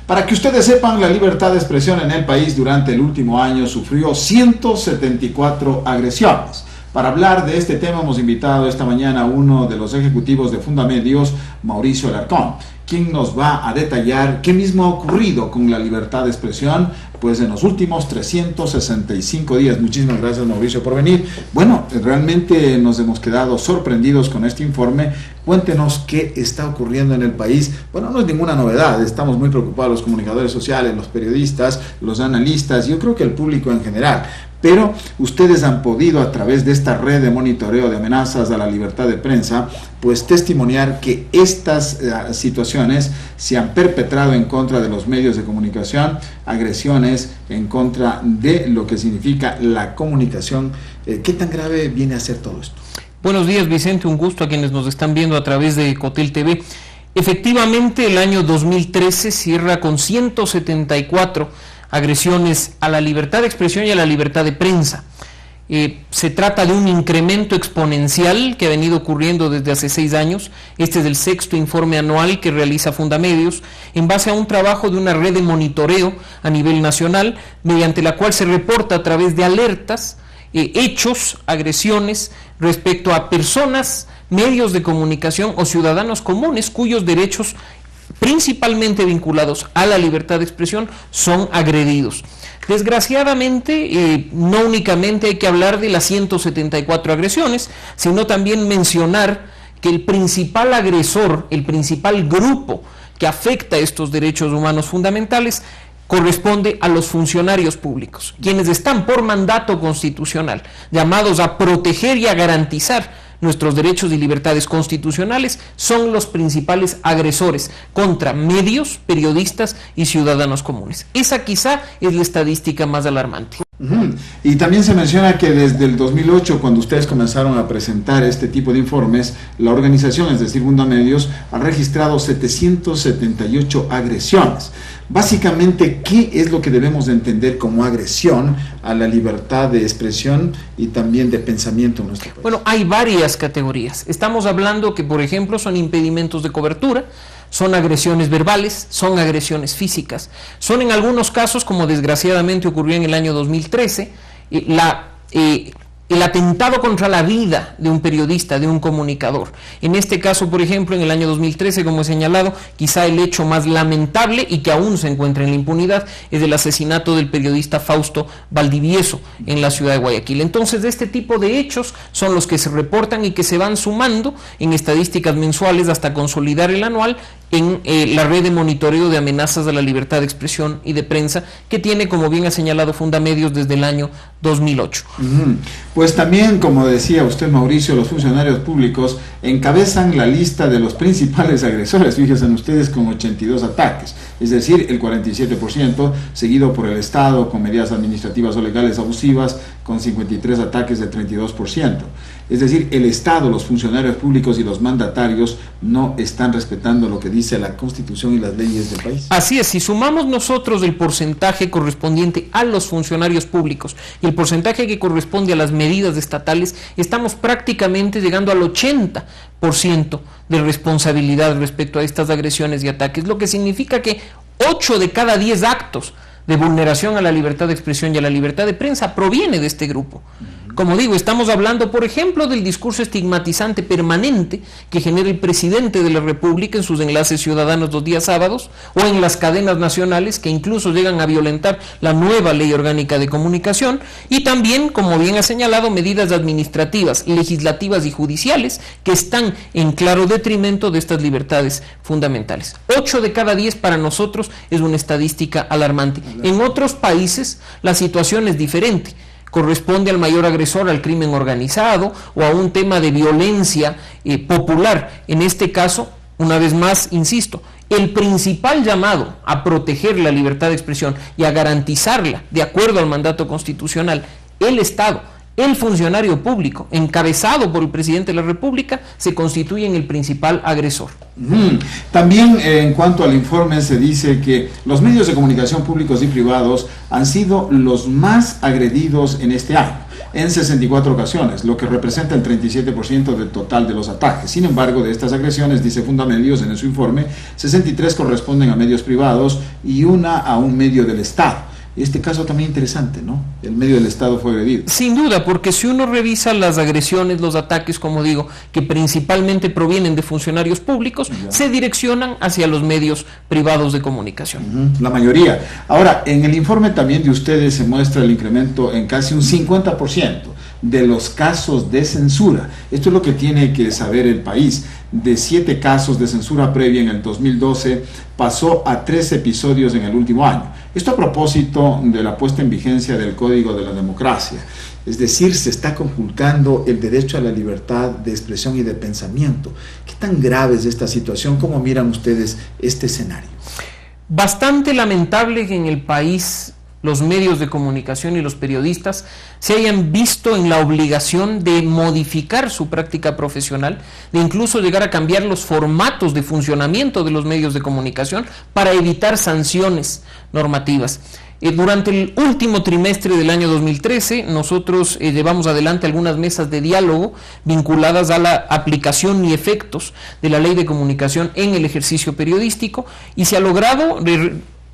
Para que ustedes sepan, la libertad de expresión en el país durante el último año sufrió 174 agresiones. Para hablar de este tema hemos invitado esta mañana a uno de los ejecutivos de Fundamedios, Mauricio Alarcón, quien nos va a detallar qué mismo ha ocurrido con la libertad de expresión pues en los últimos 365 días. Muchísimas gracias, Mauricio, por venir. Bueno, realmente nos hemos quedado sorprendidos con este informe. Cuéntenos qué está ocurriendo en el país. Bueno, no es ninguna novedad, estamos muy preocupados los comunicadores sociales, los periodistas, los analistas, yo creo que el público en general. Pero ustedes han podido, a través de esta red de monitoreo de amenazas a la libertad de prensa, pues testimoniar que estas situaciones se han perpetrado en contra de los medios de comunicación, agresiones en contra de lo que significa la comunicación. ¿Qué tan grave viene a ser todo esto? Buenos días, Vicente, un gusto a quienes nos están viendo a través de Ecotel TV. Efectivamente, el año 2013 cierra con 174 agresiones a la libertad de expresión y a la libertad de prensa. Se trata de un incremento exponencial que ha venido ocurriendo desde hace 6 años. Este es el 6º informe anual que realiza Fundamedios en base a un trabajo de una red de monitoreo a nivel nacional, mediante la cual se reporta a través de alertas hechos, agresiones respecto a personas, medios de comunicación o ciudadanos comunes cuyos derechos principalmente vinculados a la libertad de expresión son agredidos. Desgraciadamente, no únicamente hay que hablar de las 174 agresiones, sino también mencionar que el principal agresor, el principal grupo que afecta estos derechos humanos fundamentales corresponde a los funcionarios públicos, quienes están por mandato constitucional llamados a proteger y a garantizar nuestros derechos y libertades constitucionales, son los principales agresores contra medios, periodistas y ciudadanos comunes. Esa quizá es la estadística más alarmante. Y también se menciona que desde el 2008, cuando ustedes comenzaron a presentar este tipo de informes, la organización, es decir, Fundamedios, ha registrado 778 agresiones. Básicamente, ¿qué es lo que debemos de entender como agresión a la libertad de expresión y también de pensamiento en nuestro país? Bueno, hay varias categorías. Estamos hablando que, por ejemplo, son impedimentos de cobertura, son agresiones verbales, son agresiones físicas, son en algunos casos, como desgraciadamente ocurrió en el año 2013, el atentado contra la vida de un periodista, de un comunicador. En este caso, por ejemplo, en el año 2013, como he señalado, quizá el hecho más lamentable y que aún se encuentra en la impunidad es el asesinato del periodista Fausto Valdivieso en la ciudad de Guayaquil. Entonces, este tipo de hechos son los que se reportan y que se van sumando en estadísticas mensuales hasta consolidar el anual en la red de monitoreo de amenazas a la libertad de expresión y de prensa que tiene, como bien ha señalado Fundamedios, desde el año 2008. Pues también, como decía usted, Mauricio, los funcionarios públicos encabezan la lista de los principales agresores, fíjense ustedes, con 82 ataques, es decir, el 47%, seguido por el Estado con medidas administrativas o legales abusivas, con 53 ataques del 32%. Es decir, el Estado, los funcionarios públicos y los mandatarios no están respetando lo que dice la Constitución y las leyes del país. Así es, si sumamos nosotros el porcentaje correspondiente a los funcionarios públicos y el porcentaje que corresponde a las medidas estatales, estamos prácticamente llegando al 80% de responsabilidad respecto a estas agresiones y ataques, lo que significa que 8 de cada 10 actos de vulneración a la libertad de expresión y a la libertad de prensa proviene de este grupo. Como digo, estamos hablando, por ejemplo, del discurso estigmatizante permanente que genera el presidente de la República en sus enlaces ciudadanos los días sábados o en las cadenas nacionales que incluso llegan a violentar la nueva ley orgánica de comunicación, y también, como bien ha señalado, medidas administrativas, legislativas y judiciales que están en claro detrimento de estas libertades fundamentales. 8 de cada 10 para nosotros es una estadística alarmante. En otros países la situación es diferente. Corresponde al mayor agresor, al crimen organizado o a un tema de violencia popular. En este caso, una vez más, insisto, el principal llamado a proteger la libertad de expresión y a garantizarla de acuerdo al mandato constitucional, el Estado, el funcionario público, encabezado por el presidente de la República, se constituye en el principal agresor. También en cuanto al informe se dice que los medios de comunicación públicos y privados han sido los más agredidos en este año. en 64 ocasiones, lo que representa el 37% del total de los ataques. Sin embargo, de estas agresiones, dice Fundamedios en su informe, 63 corresponden a medios privados y una a un medio del Estado. Este caso también interesante, ¿no? El medio del Estado fue agredido. Sin duda, porque si uno revisa las agresiones, los ataques, como digo, que principalmente provienen de funcionarios públicos, se direccionan hacia los medios privados de comunicación. La mayoría. Ahora, en el informe también de ustedes se muestra el incremento en casi un 50% de los casos de censura. Esto es lo que tiene que saber el país. De 7 casos de censura previa en el 2012, pasó a 3 episodios en el último año. Esto a propósito de la puesta en vigencia del Código de la Democracia. Es decir, se está conculcando el derecho a la libertad de expresión y de pensamiento. ¿Qué tan grave es esta situación? ¿Cómo miran ustedes este escenario? Bastante lamentable que en el país los medios de comunicación y los periodistas se hayan visto en la obligación de modificar su práctica profesional, de incluso llegar a cambiar los formatos de funcionamiento de los medios de comunicación para evitar sanciones normativas. Durante el último trimestre del año 2013, nosotros llevamos adelante algunas mesas de diálogo vinculadas a la aplicación y efectos de la Ley de Comunicación en el ejercicio periodístico, y se ha logrado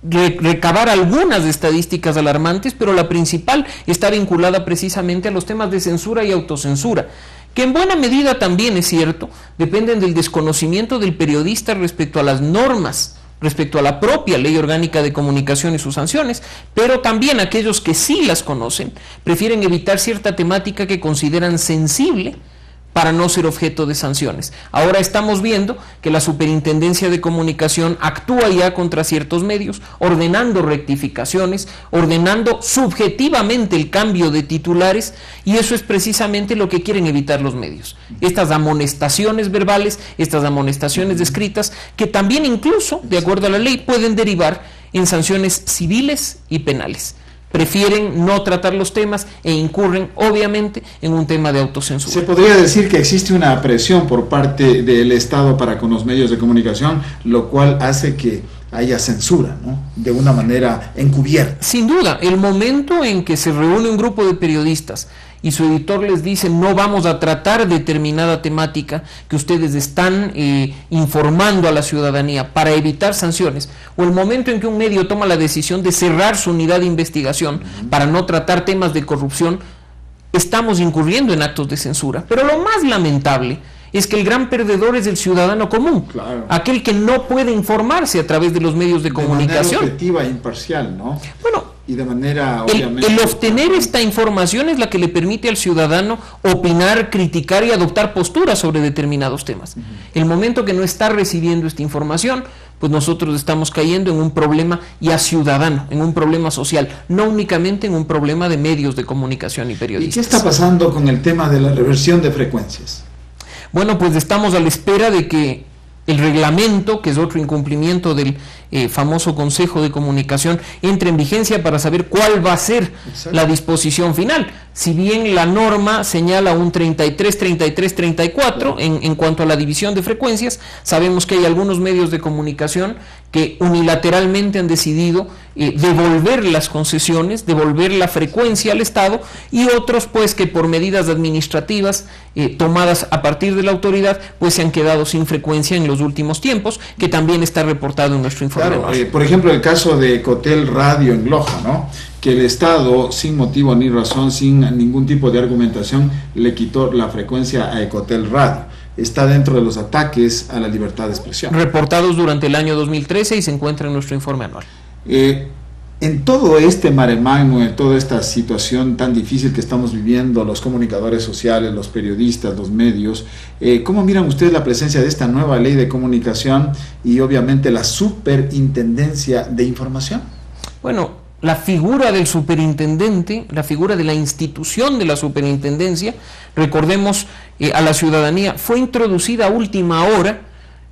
recabar algunas estadísticas alarmantes, pero la principal está vinculada precisamente a los temas de censura y autocensura, que en buena medida también, es cierto, dependen del desconocimiento del periodista respecto a las normas, respecto a la propia Ley Orgánica de Comunicación y sus sanciones, pero también aquellos que sí las conocen prefieren evitar cierta temática que consideran sensible para no ser objeto de sanciones. Ahora estamos viendo que la Superintendencia de Comunicación actúa ya contra ciertos medios, ordenando rectificaciones, ordenando subjetivamente el cambio de titulares, y eso es precisamente lo que quieren evitar los medios. Estas amonestaciones verbales, estas amonestaciones escritas, que también incluso, de acuerdo a la ley, pueden derivar en sanciones civiles y penales. Prefieren no tratar los temas e incurren obviamente en un tema de autocensura. Se podría decir que existe una presión por parte del Estado para con los medios de comunicación, lo cual hace que haya censura, ¿no? De una manera encubierta. Sin duda, el momento en que se reúne un grupo de periodistas y su editor les dice: no vamos a tratar determinada temática que ustedes están informando a la ciudadanía para evitar sanciones, o el momento en que un medio toma la decisión de cerrar su unidad de investigación para no tratar temas de corrupción, estamos incurriendo en actos de censura. Pero lo más lamentable es que el gran perdedor es el ciudadano común, claro, aquel que no puede informarse a través de los medios de comunicación. De manera objetiva e imparcial, ¿no? Bueno, y de manera, obviamente, el obtener esta información es la que le permite al ciudadano opinar, criticar y adoptar posturas sobre determinados temas. El momento que no está recibiendo esta información, pues nosotros estamos cayendo en un problema ya ciudadano, en un problema social, no únicamente en un problema de medios de comunicación y periodistas. ¿Y qué está pasando con el tema de la reversión de frecuencias? Bueno, pues estamos a la espera de que el reglamento, que es otro incumplimiento del famoso Consejo de Comunicación, entre en vigencia para saber cuál va a ser la disposición final. Si bien la norma señala un 33, 33, 34 en cuanto a la división de frecuencias, sabemos que hay algunos medios de comunicación que unilateralmente han decidido devolver las concesiones, devolver la frecuencia al Estado, y otros pues que por medidas administrativas tomadas a partir de la autoridad pues se han quedado sin frecuencia en los últimos tiempos, que también está reportado en nuestro informe. Claro, por ejemplo, el caso de Ecotel Radio en Loja, ¿no? Que el Estado, sin motivo ni razón, sin ningún tipo de argumentación, le quitó la frecuencia a Ecotel Radio. Está dentro de los ataques a la libertad de expresión. Reportados durante el año 2013 y se encuentra en nuestro informe anual. En todo este mare magnum, en toda esta situación tan difícil que estamos viviendo, los comunicadores sociales, los periodistas, los medios, ¿cómo miran ustedes la presencia de esta nueva ley de comunicación y obviamente la superintendencia de información? Bueno, la figura del superintendente, la figura de la institución de la superintendencia, recordemos a la ciudadanía, fue introducida a última hora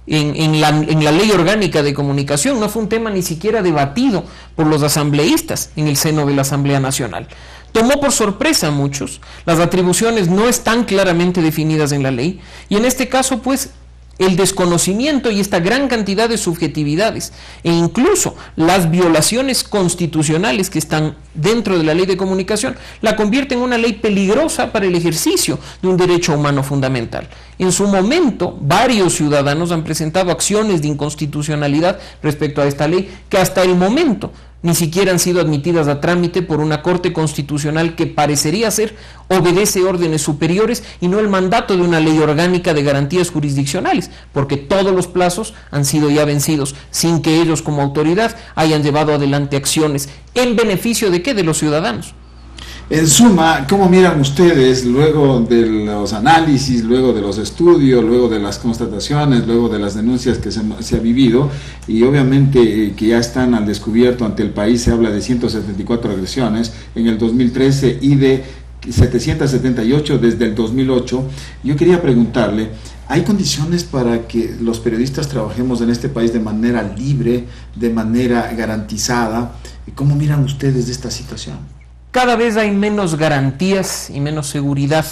en la Ley Orgánica de Comunicación. No fue un tema ni siquiera debatido por los asambleístas en el seno de la Asamblea Nacional. Tomó por sorpresa a muchos, las atribuciones no están claramente definidas en la ley, y en este caso pues el desconocimiento y esta gran cantidad de subjetividades e incluso las violaciones constitucionales que están dentro de la ley de comunicación la convierten en una ley peligrosa para el ejercicio de un derecho humano fundamental. En su momento, varios ciudadanos han presentado acciones de inconstitucionalidad respecto a esta ley que hasta el momento ni siquiera han sido admitidas a trámite por una Corte Constitucional que parecería ser obedece órdenes superiores y no el mandato de una ley orgánica de garantías jurisdiccionales, porque todos los plazos han sido ya vencidos sin que ellos como autoridad hayan llevado adelante acciones en beneficio de ¿qué? De los ciudadanos. En suma, ¿cómo miran ustedes luego de los análisis, luego de los estudios, luego de las constataciones, luego de las denuncias que se ha vivido y obviamente que ya están al descubierto ante el país? Se habla de 174 agresiones en el 2013 y de 778 desde el 2008. Yo quería preguntarle, ¿hay condiciones para que los periodistas trabajemos en este país de manera libre, de manera garantizada? ¿Cómo miran ustedes de esta situación? Cada vez hay menos garantías y menos seguridad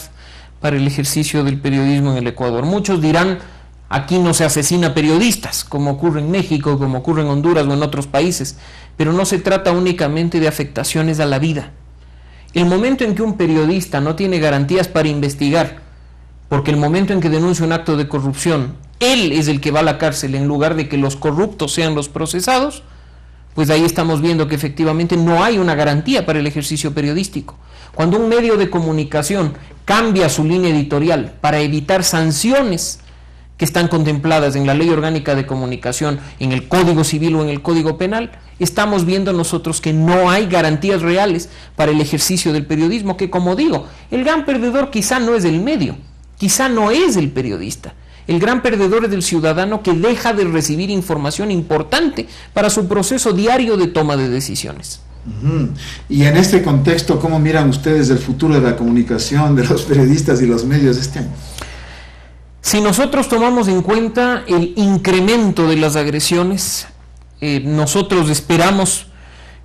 para el ejercicio del periodismo en el Ecuador. Muchos dirán, aquí no se asesina periodistas, como ocurre en México, como ocurre en Honduras o en otros países, pero no se trata únicamente de afectaciones a la vida. El momento en que un periodista no tiene garantías para investigar, porque el momento en que denuncia un acto de corrupción, él es el que va a la cárcel en lugar de que los corruptos sean los procesados, pues ahí estamos viendo que efectivamente no hay una garantía para el ejercicio periodístico. Cuando un medio de comunicación cambia su línea editorial para evitar sanciones que están contempladas en la Ley Orgánica de Comunicación, en el Código Civil o en el Código Penal, estamos viendo nosotros que no hay garantías reales para el ejercicio del periodismo, que como digo, el gran perdedor quizá no es el medio, quizá no es el periodista. El gran perdedor es el ciudadano que deja de recibir información importante para su proceso diario de toma de decisiones. Y en este contexto, ¿cómo miran ustedes el futuro de la comunicación, de los periodistas y los medios este año? Si nosotros tomamos en cuenta el incremento de las agresiones, nosotros esperamos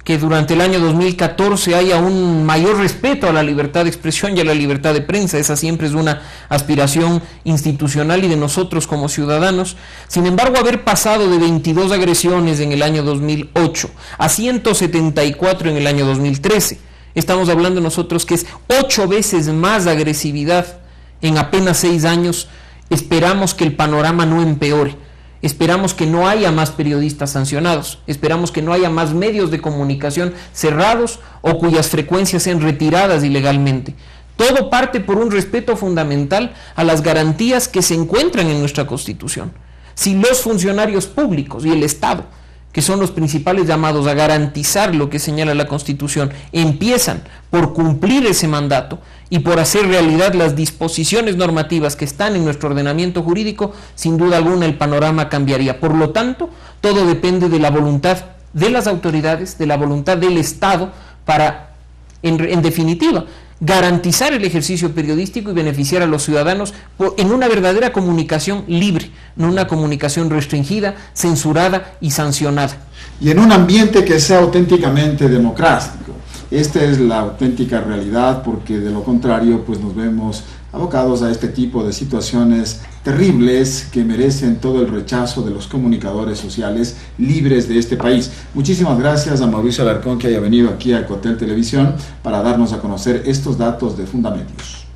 que durante el año 2014 haya un mayor respeto a la libertad de expresión y a la libertad de prensa. Esa siempre es una aspiración institucional y de nosotros como ciudadanos. Sin embargo, haber pasado de 22 agresiones en el año 2008 a 174 en el año 2013, estamos hablando nosotros que es 8 veces más agresividad en apenas 6 años. Esperamos que el panorama no empeore. Esperamos que no haya más periodistas sancionados, esperamos que no haya más medios de comunicación cerrados o cuyas frecuencias sean retiradas ilegalmente. Todo parte por un respeto fundamental a las garantías que se encuentran en nuestra Constitución. Si los funcionarios públicos y el Estado, que son los principales llamados a garantizar lo que señala la Constitución, empiezan por cumplir ese mandato y por hacer realidad las disposiciones normativas que están en nuestro ordenamiento jurídico, sin duda alguna el panorama cambiaría. Por lo tanto, todo depende de la voluntad de las autoridades, de la voluntad del Estado para, en definitiva, garantizar el ejercicio periodístico y beneficiar a los ciudadanos en una verdadera comunicación libre, no una comunicación restringida, censurada y sancionada. Y en un ambiente que sea auténticamente democrático. Esta es la auténtica realidad, porque de lo contrario pues nos vemos abocados a este tipo de situaciones terribles que merecen todo el rechazo de los comunicadores sociales libres de este país. Muchísimas gracias a Mauricio Alarcón que haya venido aquí a Ecotel Televisión para darnos a conocer estos datos de Fundamentos.